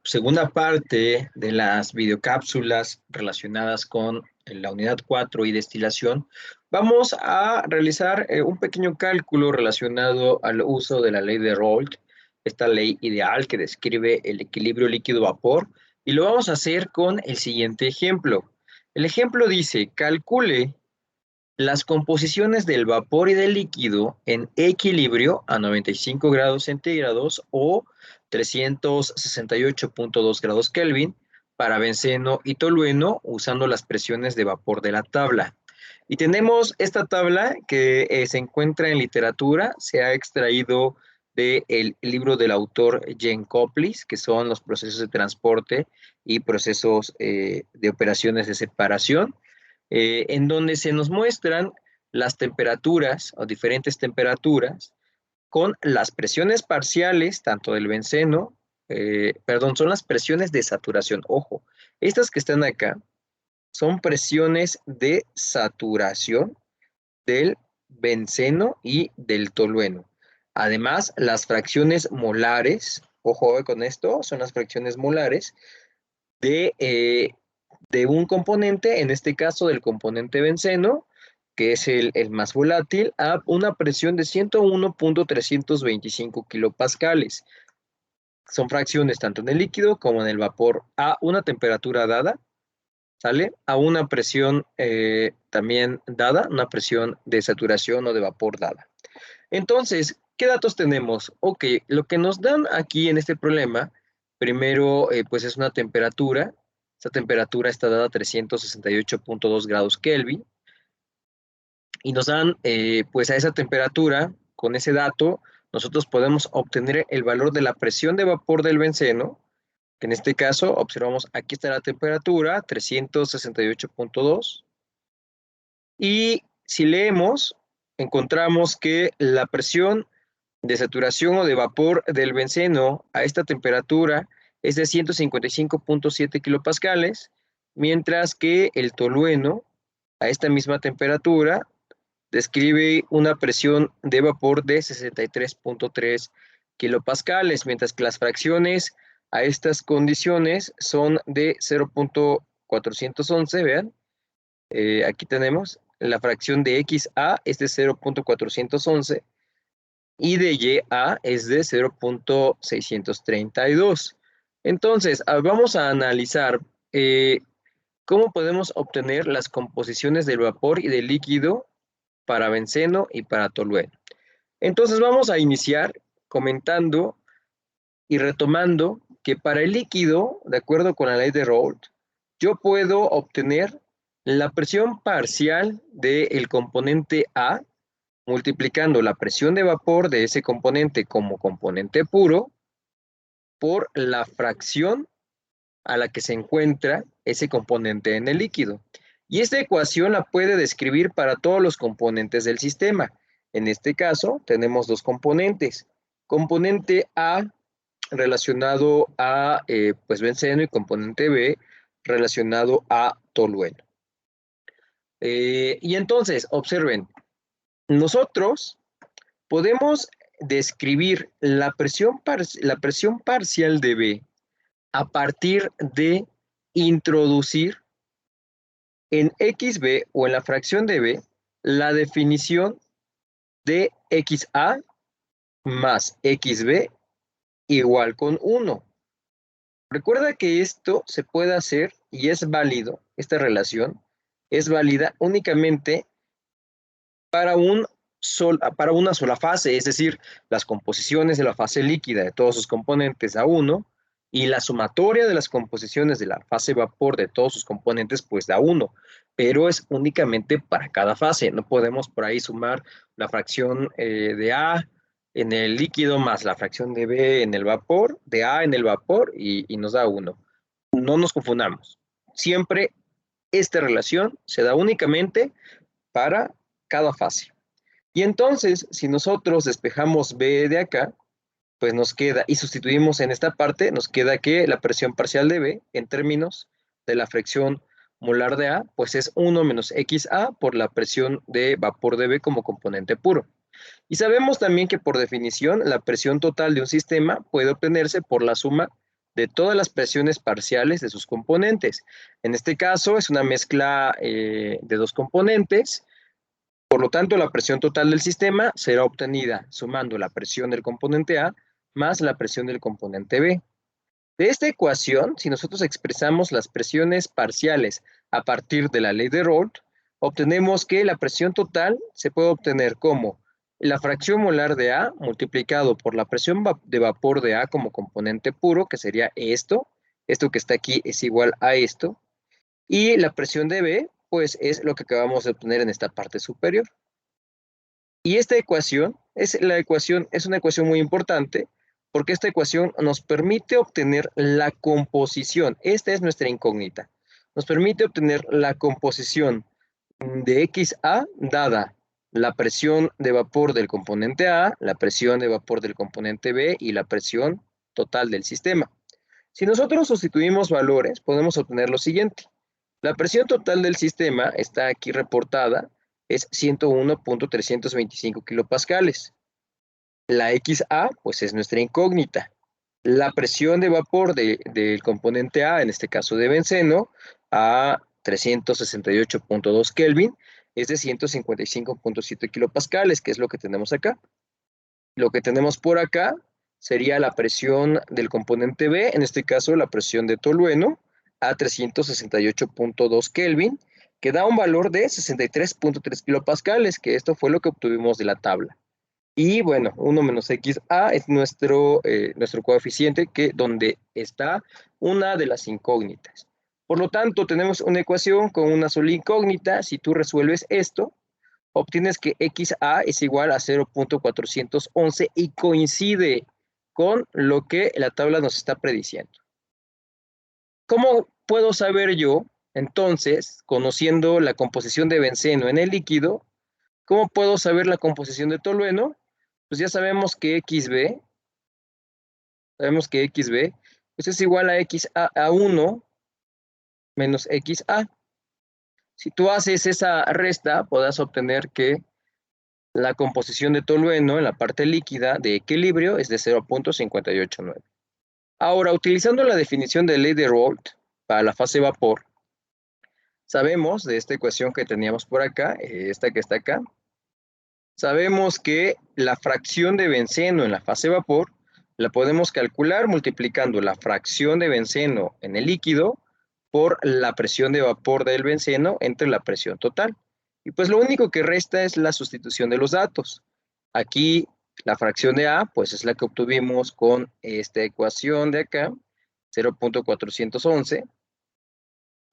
Segunda parte de las videocápsulas relacionadas con la unidad 4 y destilación, vamos a realizar un pequeño cálculo relacionado al uso de la ley de Raoult, esta ley ideal que describe el equilibrio líquido-vapor, y lo vamos a hacer con el siguiente ejemplo. El ejemplo dice, calcule las composiciones del vapor y del líquido en equilibrio a 95 grados centígrados o 368,2 grados Kelvin para benceno y tolueno usando las presiones de vapor de la tabla. Y tenemos esta tabla que se encuentra en literatura, se ha extraído del libro del autor Jen Coplis, que son los procesos de transporte y procesos de operaciones de separación, en donde se nos muestran las temperaturas o diferentes temperaturas con las presiones parciales, tanto del benceno, perdón, son las presiones de saturación. Ojo, estas que están acá son presiones de saturación del benceno y del tolueno. Además, las fracciones molares, ojo con esto, son las fracciones molares de, eh, de un componente, en este caso del componente benceno, que es el más volátil, a una presión de 101,325 kilopascales. Son fracciones tanto en el líquido como en el vapor a una temperatura dada, ¿sale? A una presión también dada, una presión de saturación o de vapor dada. Entonces, ¿qué datos tenemos? Ok, lo que nos dan aquí en este problema, primero, pues es una temperatura. Esta temperatura está dada a 368,2 grados Kelvin. Y nos dan, pues a esa temperatura, con ese dato, nosotros podemos obtener el valor de la presión de vapor del benceno, que en este caso, observamos, aquí está la temperatura, 368,2. Y si leemos, encontramos que la presión de saturación o de vapor del benceno a esta temperatura es de 155,7 kilopascales, mientras que el tolueno a esta misma temperatura describe una presión de vapor de 63,3 kilopascales, mientras que las fracciones a estas condiciones son de 0,411, vean, aquí tenemos la fracción de XA es de 0,411 y de YA es de 0,632. Entonces, vamos a analizar cómo podemos obtener las composiciones del vapor y del líquido para benceno y para tolueno. Entonces, vamos a iniciar comentando y retomando que para el líquido, de acuerdo con la ley de Raoult, yo puedo obtener la presión parcial del componente A multiplicando la presión de vapor de ese componente como componente puro por la fracción a la que se encuentra ese componente en el líquido. Y esta ecuación la puede describir para todos los componentes del sistema. En este caso, tenemos dos componentes. Componente A relacionado a pues benceno y componente B relacionado a tolueno. Y entonces, observen, nosotros podemos describir la presión parcial de B a partir de introducir en XB o en la fracción de B la definición de XA más XB igual con 1. Recuerda que esto se puede hacer y es válido, esta relación es válida únicamente para para una sola fase, es decir, las composiciones de la fase líquida de todos sus componentes da 1 y la sumatoria de las composiciones de la fase vapor de todos sus componentes pues da 1, pero es únicamente para cada fase, no podemos por ahí sumar la fracción de A en el líquido más la fracción de B en el vapor, de A en el vapor y nos da 1. No nos confundamos, siempre esta relación se da únicamente para cada fase. Y entonces, si nosotros despejamos B de acá, pues nos queda, y sustituimos en esta parte, nos queda que la presión parcial de B, en términos de la fracción molar de A, pues es 1 menos XA por la presión de vapor de B como componente puro. Y sabemos también que por definición la presión total de un sistema puede obtenerse por la suma de todas las presiones parciales de sus componentes. En este caso es una mezcla de dos componentes. Por lo tanto, la presión total del sistema será obtenida sumando la presión del componente A más la presión del componente B. De esta ecuación, si nosotros expresamos las presiones parciales a partir de la ley de Raoult, obtenemos que la presión total se puede obtener como la fracción molar de A multiplicado por la presión de vapor de A como componente puro, que sería esto que está aquí es igual a esto, y la presión de B, pues es lo que acabamos de obtener en esta parte superior. Y esta ecuación es una ecuación muy importante porque esta ecuación nos permite obtener la composición. Esta es nuestra incógnita. Nos permite obtener la composición de XA dada la presión de vapor del componente A, la presión de vapor del componente B y la presión total del sistema. Si nosotros sustituimos valores, podemos obtener lo siguiente. La presión total del sistema está aquí reportada, es 101.325 kilopascales. La XA, pues es nuestra incógnita. La presión de vapor del componente A, en este caso de benceno, a 368.2 Kelvin, es de 155.7 kilopascales, que es lo que tenemos acá. Lo que tenemos por acá sería la presión del componente B, en este caso la presión de tolueno, a 368.2 Kelvin, que da un valor de 63.3 kilopascales, que esto fue lo que obtuvimos de la tabla. Y bueno, 1 menos XA es nuestro coeficiente donde está una de las incógnitas. Por lo tanto, tenemos una ecuación con una sola incógnita. Si tú resuelves esto, obtienes que XA es igual a 0.411 y coincide con lo que la tabla nos está prediciendo. ¿Cómo puedo saber yo, entonces, conociendo la composición de benceno en el líquido, cómo puedo saber la composición de tolueno? Pues ya sabemos que XB pues es igual a XA a 1 menos XA. Si tú haces esa resta, podrás obtener que la composición de tolueno en la parte líquida de equilibrio es de 0.589. Ahora, utilizando la definición de ley de Raoult para la fase vapor, sabemos de esta ecuación que teníamos por acá, esta que está acá, sabemos que la fracción de benceno en la fase vapor la podemos calcular multiplicando la fracción de benceno en el líquido por la presión de vapor del benceno entre la presión total. Y pues lo único que resta es la sustitución de los datos. Aquí la fracción de A, pues es la que obtuvimos con esta ecuación de acá, 0.411,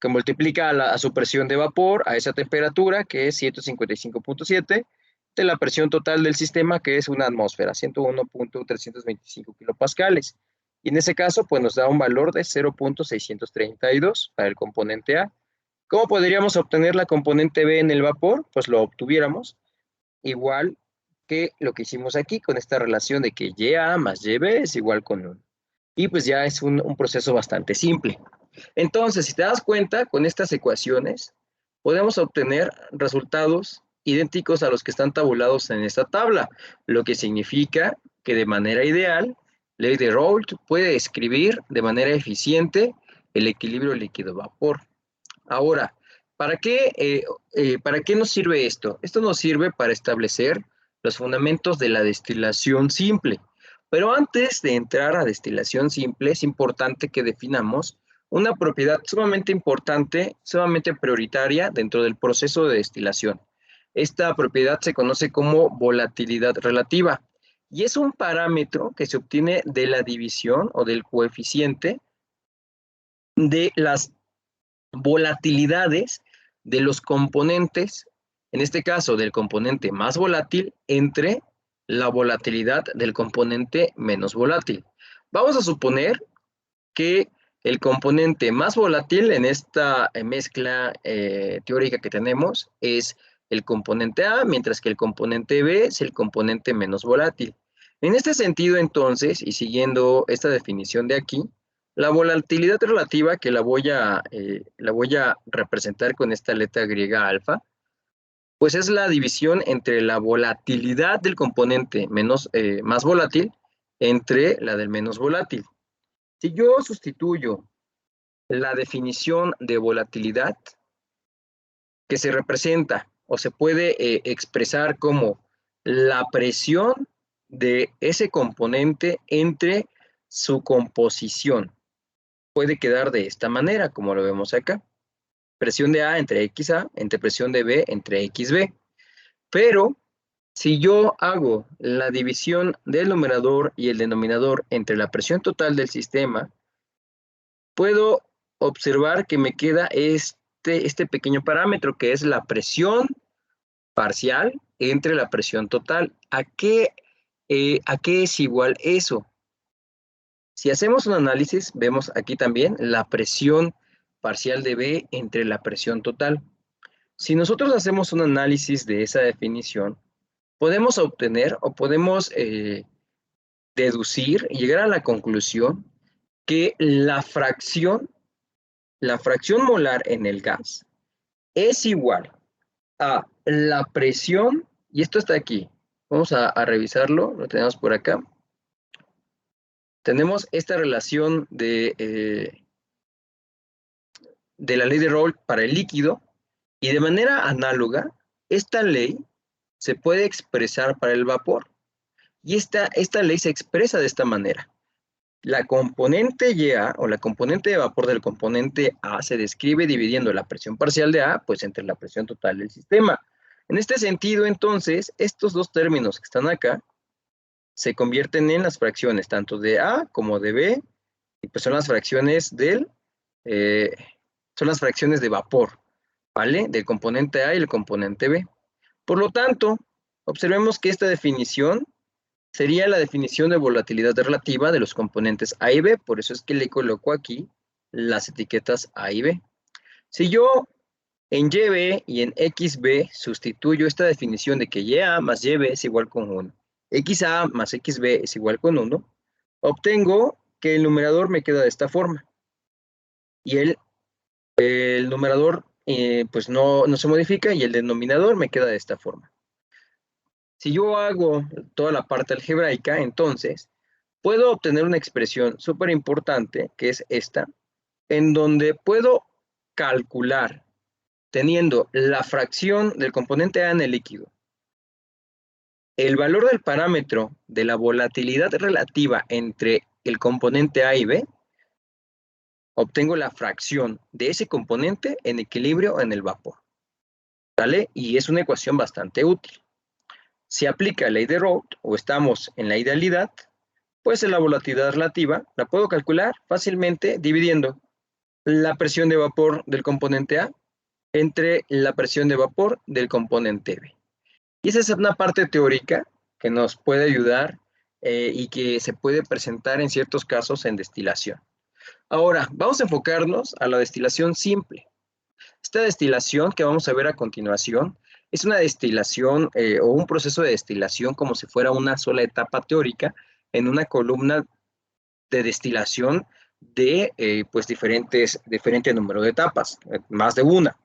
que multiplica a su presión de vapor, a esa temperatura, que es 155.7, de la presión total del sistema, que es una atmósfera, 101.325 kilopascales. Y en ese caso, pues nos da un valor de 0.632 para el componente A. ¿Cómo podríamos obtener la componente B en el vapor? Pues lo obtuviéramos igual que lo que hicimos aquí, con esta relación de que YA más YB es igual con 1. Y pues ya es un proceso bastante simple. Entonces, si te das cuenta, con estas ecuaciones podemos obtener resultados idénticos a los que están tabulados en esta tabla, lo que significa que de manera ideal, ley de Raoult puede describir de manera eficiente el equilibrio líquido-vapor. Ahora, ¿para qué nos sirve esto? Esto nos sirve para establecer los fundamentos de la destilación simple. Pero antes de entrar a destilación simple, es importante que definamos una propiedad sumamente importante, sumamente prioritaria dentro del proceso de destilación. Esta propiedad se conoce como volatilidad relativa y es un parámetro que se obtiene de la división o del coeficiente de las volatilidades de los componentes, en este caso del componente más volátil, entre la volatilidad del componente menos volátil. Vamos a suponer que el componente más volátil en esta mezcla teórica que tenemos es el componente A, mientras que el componente B es el componente menos volátil. En este sentido, entonces, y siguiendo esta definición de aquí, la volatilidad relativa, que la voy a representar con esta letra griega alfa, pues es la división entre la volatilidad del componente más volátil entre la del menos volátil. Si yo sustituyo la definición de volatilidad, que se representa o se puede expresar como la presión de ese componente entre su composición, puede quedar de esta manera, como lo vemos acá. Presión de A entre XA, entre presión de B entre XB. Pero si yo hago la división del numerador y el denominador entre la presión total del sistema, puedo observar que me queda este pequeño parámetro, que es la presión parcial entre la presión total. ¿A qué es igual eso? Si hacemos un análisis, vemos aquí también la presión parcial de B entre la presión total. Si nosotros hacemos un análisis de esa definición, podemos obtener o podemos deducir y llegar a la conclusión que la fracción molar en el gas es igual a la presión, y esto está aquí, vamos a revisarlo, lo tenemos por acá. Tenemos esta relación de la ley de Raoult para el líquido, y de manera análoga, esta ley se puede expresar para el vapor. Y esta ley se expresa de esta manera. La componente YA, o la componente de vapor del componente A, se describe dividiendo la presión parcial de A, pues entre la presión total del sistema. En este sentido, entonces, estos dos términos que están acá, se convierten en las fracciones, tanto de A como de B, y pues son las fracciones son las fracciones de vapor, ¿vale? Del componente A y el componente B. Por lo tanto, observemos que esta definición sería la definición de volatilidad relativa de los componentes A y B, por eso es que le coloco aquí las etiquetas A y B. Si yo en YB y en XB sustituyo esta definición de que YA más YB es igual con 1, XA más XB es igual con 1, obtengo que el numerador me queda de esta forma. Y el numerador pues no se modifica y el denominador me queda de esta forma. Si yo hago toda la parte algebraica, entonces puedo obtener una expresión súper importante, que es esta, en donde puedo calcular, teniendo la fracción del componente A en el líquido, el valor del parámetro de la volatilidad relativa entre el componente A y B, obtengo la fracción de ese componente en equilibrio en el vapor, ¿vale? Y es una ecuación bastante útil. Si aplica la ley de Raoult o estamos en la idealidad, pues la volatilidad relativa la puedo calcular fácilmente dividiendo la presión de vapor del componente A entre la presión de vapor del componente B. Y esa es una parte teórica que nos puede ayudar y que se puede presentar en ciertos casos en destilación. Ahora, vamos a enfocarnos a la destilación simple. Esta destilación que vamos a ver a continuación es una destilación o un proceso de destilación como si fuera una sola etapa teórica en una columna de destilación de pues diferente número de etapas, más de una.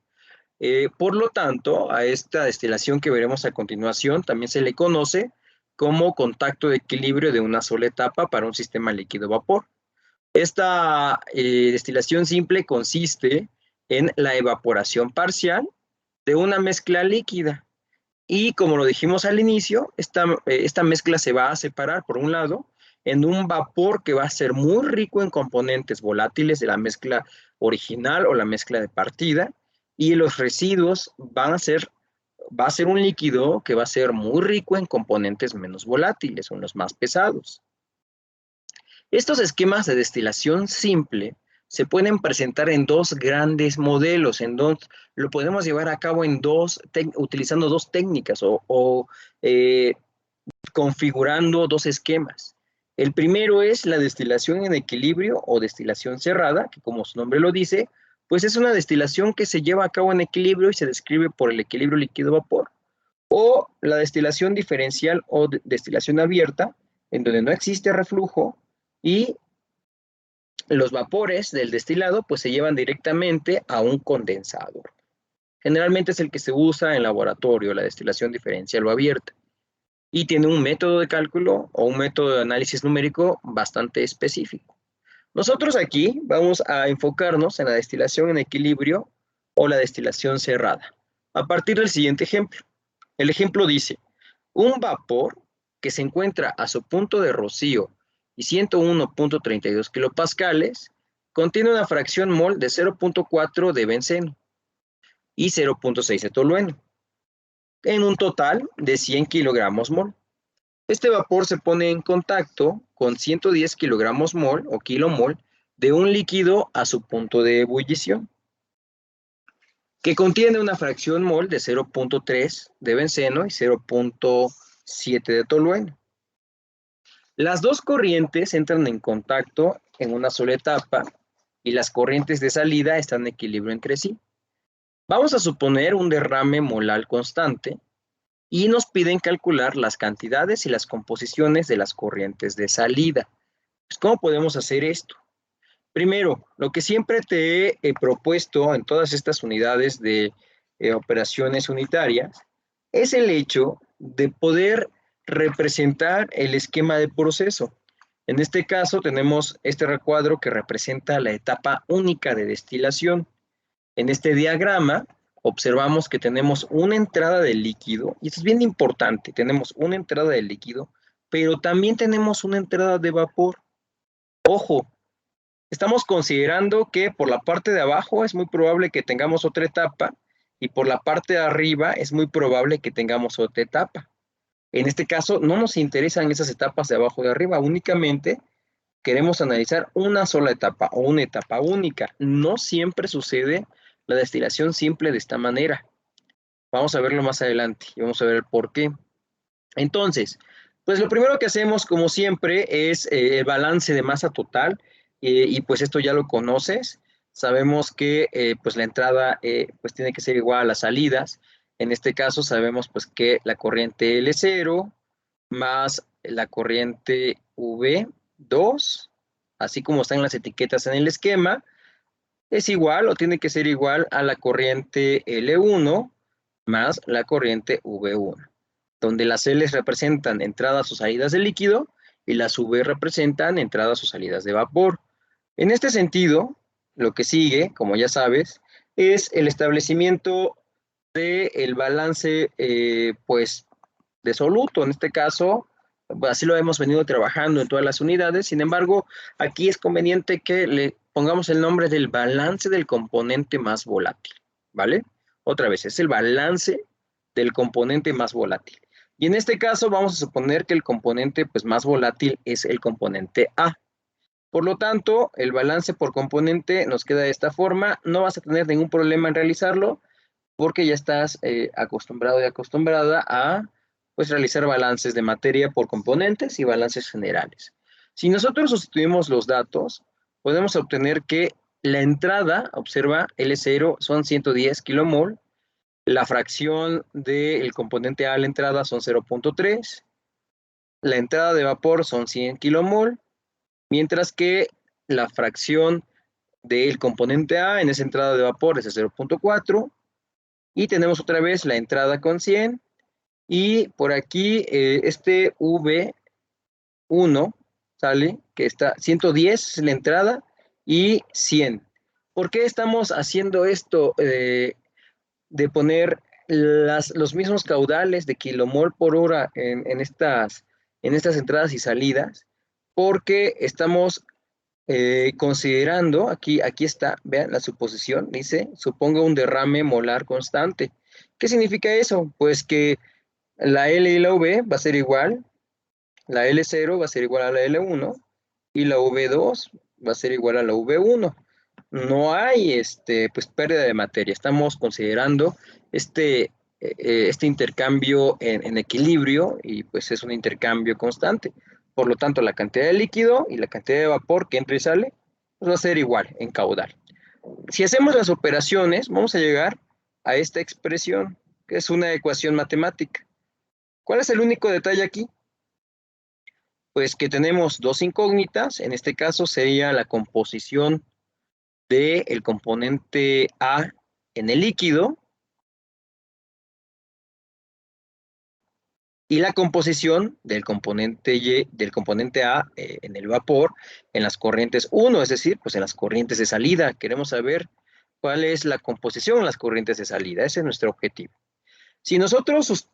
Por lo tanto, a esta destilación que veremos a continuación también se le conoce como contacto de equilibrio de una sola etapa para un sistema líquido-vapor. Esta destilación simple consiste en la evaporación parcial de una mezcla líquida. Y como lo dijimos al inicio, esta mezcla se va a separar, por un lado, en un vapor que va a ser muy rico en componentes volátiles de la mezcla original o la mezcla de partida, y los residuos va a ser un líquido que va a ser muy rico en componentes menos volátiles, son los más pesados. Estos esquemas de destilación simple se pueden presentar en dos grandes modelos, en donde lo podemos llevar a cabo utilizando dos técnicas o configurando dos esquemas. El primero es la destilación en equilibrio o destilación cerrada, que como su nombre lo dice, pues es una destilación que se lleva a cabo en equilibrio y se describe por el equilibrio líquido-vapor. O la destilación diferencial o destilación abierta, en donde no existe reflujo y los vapores del destilado pues se llevan directamente a un condensador. Generalmente es el que se usa en laboratorio, la destilación diferencial o abierta. Y tiene un método de cálculo o un método de análisis numérico bastante específico. Nosotros aquí vamos a enfocarnos en la destilación en equilibrio o la destilación cerrada, a partir del siguiente ejemplo. El ejemplo dice, un vapor que se encuentra a su punto de rocío y 101.32 kilopascales contiene una fracción mol de 0.4 de benceno y 0.6 de tolueno, en un total de 100 kilogramos mol. Este vapor se pone en contacto con 110 kilogramos mol o kilomol de un líquido a su punto de ebullición, que contiene una fracción mol de 0.3 de benceno y 0.7 de tolueno. Las dos corrientes entran en contacto en una sola etapa y las corrientes de salida están en equilibrio entre sí. Vamos a suponer un derrame molar constante y nos piden calcular las cantidades y las composiciones de las corrientes de salida. Pues, ¿cómo podemos hacer esto? Primero, lo que siempre te he propuesto en todas estas unidades de operaciones unitarias es el hecho de poder representar el esquema de proceso. En este caso tenemos este recuadro que representa la etapa única de destilación. En este diagrama observamos que tenemos una entrada de líquido, y esto es bien importante, tenemos una entrada de líquido, pero también tenemos una entrada de vapor. Ojo, estamos considerando que por la parte de abajo es muy probable que tengamos otra etapa y por la parte de arriba es muy probable que tengamos otra etapa. En este caso no nos interesan esas etapas de abajo y de arriba, únicamente queremos analizar una sola etapa o una etapa única. No siempre sucede la destilación simple de esta manera. Vamos a verlo más adelante y vamos a ver el por qué. Entonces, pues lo primero que hacemos, como siempre, es el balance de masa total, y pues esto ya lo conoces. Sabemos que pues la entrada pues tiene que ser igual a las salidas. En este caso sabemos pues que la corriente L0 más la corriente V2, así como están las etiquetas en el esquema, es igual o tiene que ser igual a la corriente L1 más la corriente V1, donde las L's representan entradas o salidas de líquido y las V representan entradas o salidas de vapor. En este sentido, lo que sigue, como ya sabes, es el establecimiento del balance pues de soluto. En este caso, así lo hemos venido trabajando en todas las unidades. Sin embargo, aquí es conveniente que le pongamos el nombre del balance del componente más volátil, ¿vale? Otra vez, es el balance del componente más volátil. Y en este caso vamos a suponer que el componente pues, más volátil es el componente A. Por lo tanto, el balance por componente nos queda de esta forma. No vas a tener ningún problema en realizarlo porque ya estás acostumbrado y acostumbrada a pues, realizar balances de materia por componentes y balances generales. Si nosotros sustituimos los datos, podemos obtener que la entrada, observa, L0 son 110 kilomol, la fracción del componente A a la entrada son 0.3, la entrada de vapor son 100 kilomol, mientras que la fracción del componente A en esa entrada de vapor es de 0.4, y tenemos otra vez la entrada con 100, y por aquí este V1 sale, que está 110 la entrada y 100. ¿Por qué estamos haciendo esto de poner los mismos caudales de kilomol por hora en estas entradas y salidas? Porque estamos considerando, aquí está, vean la suposición, dice, suponga un derrame molar constante. ¿Qué significa eso? Pues que la L y la V va a ser igual, la L0 va a ser igual a la L1 y la V2 va a ser igual a la V1. No hay pues, pérdida de materia, estamos considerando este intercambio en equilibrio y pues es un intercambio constante. Por lo tanto, la cantidad de líquido y la cantidad de vapor que entra y sale pues va a ser igual en caudal. Si hacemos las operaciones, vamos a llegar a esta expresión, que es una ecuación matemática. ¿Cuál es el único detalle aquí? Pues que tenemos dos incógnitas, en este caso sería la composición del componente A en el líquido y la composición del componente Y, del componente A en el vapor en las corrientes 1, es decir, pues en las corrientes de salida. Queremos saber cuál es la composición en las corrientes de salida. Ese es nuestro objetivo. Si nosotros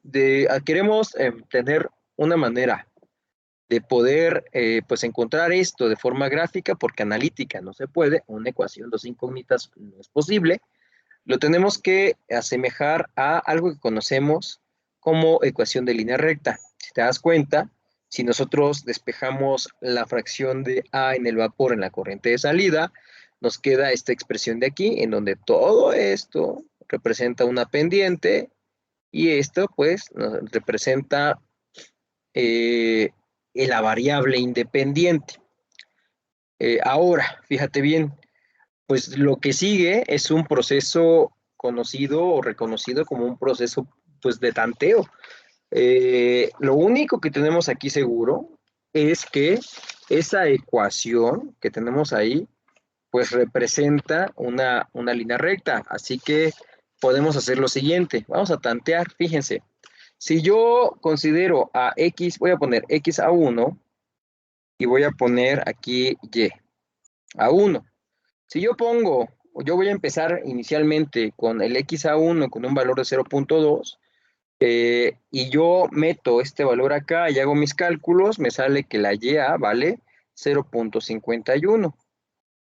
queremos tener una manera de poder pues encontrar esto de forma gráfica, porque analítica no se puede, una ecuación, dos incógnitas no es posible, lo tenemos que asemejar a algo que conocemos como ecuación de línea recta. Si te das cuenta, si nosotros despejamos la fracción de A en el vapor en la corriente de salida, nos queda esta expresión de aquí, en donde todo esto representa una pendiente y esto pues representa la variable independiente. Ahora, fíjate bien, pues lo que sigue es un proceso conocido o reconocido como un proceso pues de tanteo. Lo único que tenemos aquí seguro es que esa ecuación que tenemos ahí pues representa una línea recta, así que podemos hacer lo siguiente, vamos a tantear, fíjense, si yo considero a x, voy a poner x a 1 y voy a poner aquí y a 1. Si yo voy a empezar inicialmente con el x a 1 con un valor de 0.2 y yo meto este valor acá y hago mis cálculos, me sale que la y-a vale 0.51.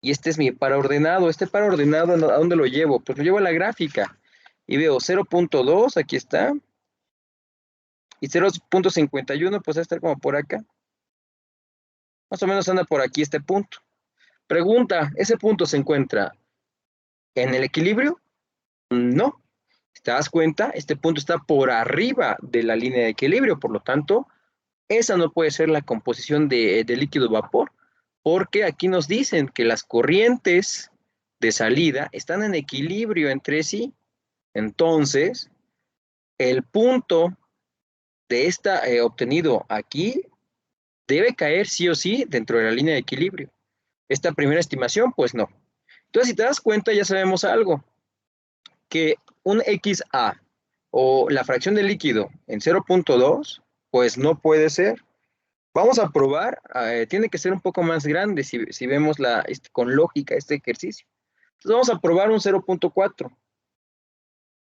Y este es mi par ordenado. Este par ordenado, ¿a dónde lo llevo? Pues lo llevo a la gráfica y veo 0.2, aquí está, y 0.51 pues va a estar como por acá. Más o menos anda por aquí este punto. Pregunta, ¿ese punto se encuentra en el equilibrio? No. Si te das cuenta, este punto está por arriba de la línea de equilibrio, por lo tanto, esa no puede ser la composición de líquido vapor, porque aquí nos dicen que las corrientes de salida están en equilibrio entre sí. Entonces, el punto de esta obtenido aquí debe caer sí o sí dentro de la línea de equilibrio. Esta primera estimación, pues no. Entonces, si te das cuenta, ya sabemos algo, que un XA o la fracción de líquido en 0.2, pues no puede ser. Vamos a probar, tiene que ser un poco más grande si vemos con lógica este ejercicio. Entonces vamos a probar un 0.4.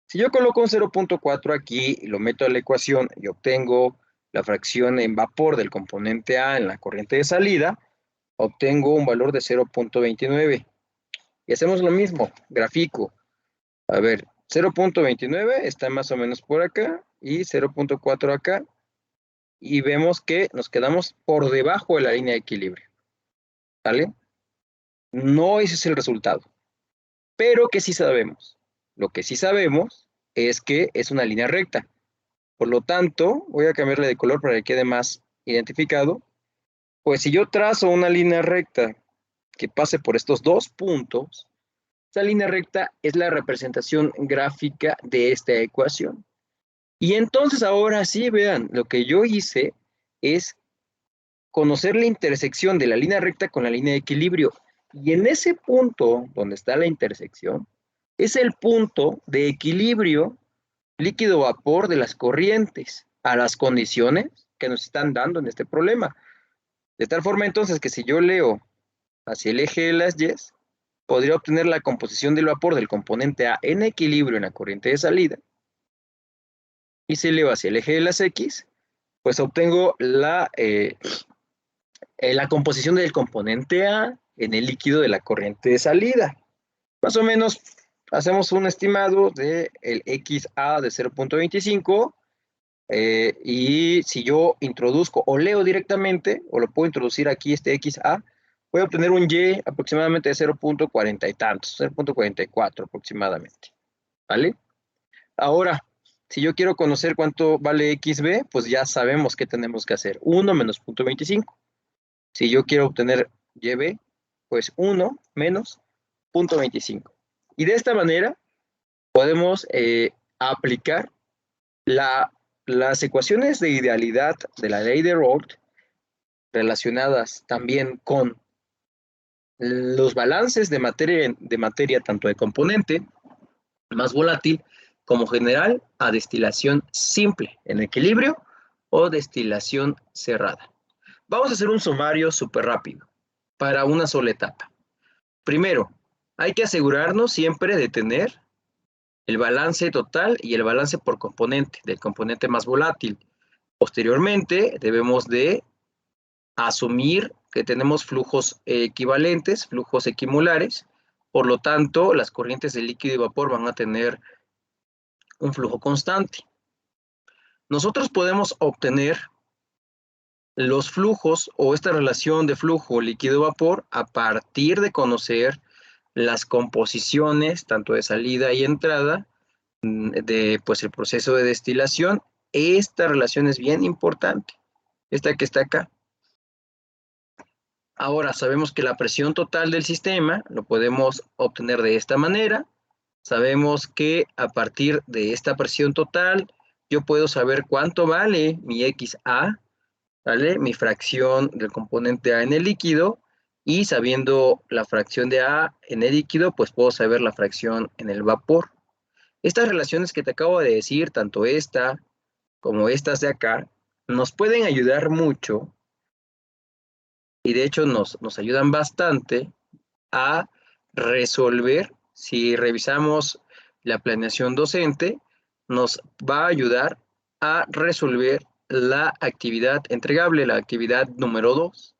Si yo coloco un 0.4 aquí y lo meto a la ecuación y obtengo la fracción en vapor del componente A en la corriente de salida, obtengo un valor de 0.29. Y hacemos lo mismo, grafico. A ver, 0.29 está más o menos por acá y 0.4 acá. Y vemos que nos quedamos por debajo de la línea de equilibrio. ¿Vale? No ese es el resultado. Pero que sí sabemos. Lo que sí sabemos es que es una línea recta. Por lo tanto, voy a cambiarle de color para que quede más identificado. Pues si yo trazo una línea recta que pase por estos dos puntos, esa línea recta es la representación gráfica de esta ecuación. Y entonces ahora sí, vean, lo que yo hice es conocer la intersección de la línea recta con la línea de equilibrio. Y en ese punto donde está la intersección, es el punto de equilibrio líquido-vapor de las corrientes a las condiciones que nos están dando en este problema. De tal forma entonces que si yo leo hacia el eje de las Y, podría obtener la composición del vapor del componente A en equilibrio en la corriente de salida. Y si leo hacia el eje de las X, pues obtengo la composición del componente A en el líquido de la corriente de salida. Más o menos hacemos un estimado del XA de 0.25 y si yo introduzco o leo directamente, o lo puedo introducir aquí este XA, voy a obtener un Y aproximadamente de 0.40 y tantos, 0.44 aproximadamente. ¿Vale? Ahora, si yo quiero conocer cuánto vale XB, pues ya sabemos qué tenemos que hacer. 1 menos 0.25. Si yo quiero obtener YB, pues 1 menos 0.25. Y de esta manera podemos aplicar las ecuaciones de idealidad de la ley de Raoult relacionadas también con los balances de materia tanto de componente más volátil como general a destilación simple en equilibrio o destilación cerrada. Vamos a hacer un sumario súper rápido para una sola etapa. Primero, hay que asegurarnos siempre de tener el balance total y el balance por componente, del componente más volátil. Posteriormente, debemos de asumir que tenemos flujos equivalentes, flujos equimolares, por lo tanto, las corrientes de líquido y vapor van a tener un flujo constante. Nosotros podemos obtener los flujos o esta relación de flujo líquido-vapor a partir de conocer las composiciones, tanto de salida y entrada, de pues el proceso de destilación. Esta relación es bien importante, esta que está acá. Ahora sabemos que la presión total del sistema lo podemos obtener de esta manera. Sabemos que a partir de esta presión total, yo puedo saber cuánto vale mi XA, ¿vale? Mi fracción del componente A en el líquido, y sabiendo la fracción de A en el líquido, pues puedo saber la fracción en el vapor. Estas relaciones que te acabo de decir, tanto esta como estas de acá, nos pueden ayudar mucho y de hecho nos ayudan bastante a resolver. Si revisamos la planeación docente, nos va a ayudar a resolver la actividad entregable, la actividad número 2.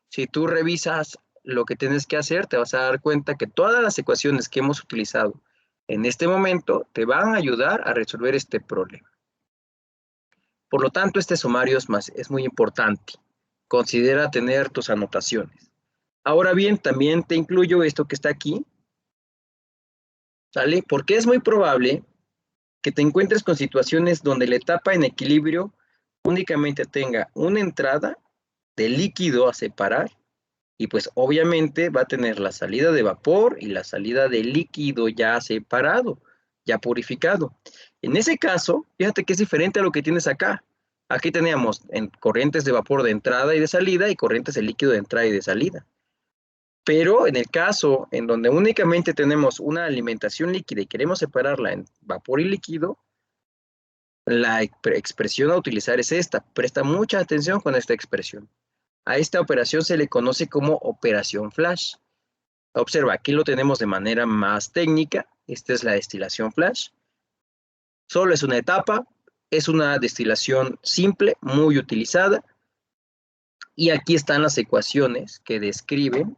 Si tú revisas lo que tienes que hacer, te vas a dar cuenta que todas las ecuaciones que hemos utilizado en este momento te van a ayudar a resolver este problema. Por lo tanto, este sumario es muy importante. Considera tener tus anotaciones. Ahora bien, también te incluyo esto que está aquí, ¿sale? Porque es muy probable que te encuentres con situaciones donde la etapa en equilibrio únicamente tenga una entrada de líquido a separar y pues obviamente va a tener la salida de vapor y la salida de líquido ya separado, ya purificado. En ese caso, fíjate que es diferente a lo que tienes acá. Aquí teníamos corrientes de vapor de entrada y de salida y corrientes de líquido de entrada y de salida. Pero en el caso en donde únicamente tenemos una alimentación líquida y queremos separarla en vapor y líquido, la expresión a utilizar es esta. Presta mucha atención con esta expresión. A esta operación se le conoce como operación flash. Observa, aquí lo tenemos de manera más técnica. Esta es la destilación flash. Solo es una etapa, es una destilación simple, muy utilizada. Y aquí están las ecuaciones que describen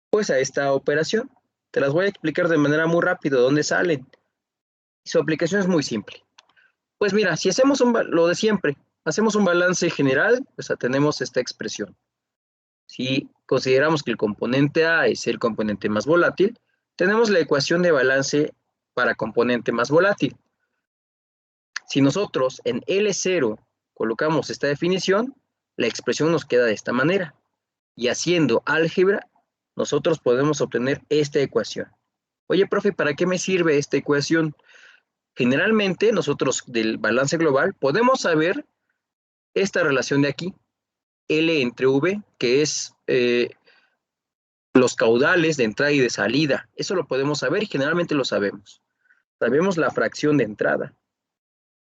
pues a esta operación. Te las voy a explicar de manera muy rápida dónde salen. Su aplicación es muy simple. Pues mira, si hacemos lo de siempre, hacemos un balance general, pues tenemos esta expresión. Si consideramos que el componente A es el componente más volátil, tenemos la ecuación de balance para componente más volátil. Si nosotros en L0 colocamos esta definición, la expresión nos queda de esta manera. Y haciendo álgebra, nosotros podemos obtener esta ecuación. Oye, profe, ¿para qué me sirve esta ecuación? Generalmente, nosotros del balance global podemos saber esta relación de aquí, L entre V, que es los caudales de entrada y de salida. Eso lo podemos saber y generalmente lo sabemos. Sabemos la fracción de entrada.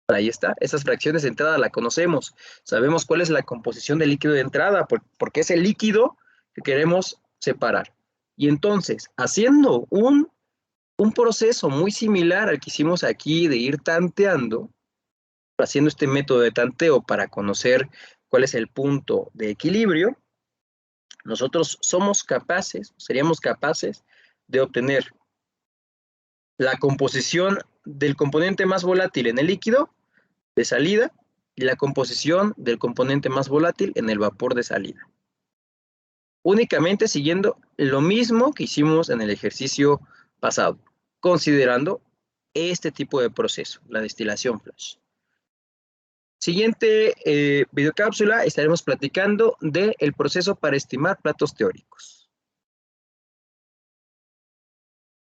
Ahí está, esas fracciones de entrada la conocemos. Sabemos cuál es la composición del líquido de entrada, porque es el líquido que queremos separar. Y entonces, haciendo un proceso muy similar al que hicimos aquí de ir tanteando, haciendo este método de tanteo para conocer cuál es el punto de equilibrio, nosotros seríamos capaces de obtener la composición del componente más volátil en el líquido de salida y la composición del componente más volátil en el vapor de salida. Únicamente siguiendo lo mismo que hicimos en el ejercicio pasado, considerando este tipo de proceso, la destilación flash. Siguiente videocápsula estaremos platicando del proceso para estimar platos teóricos.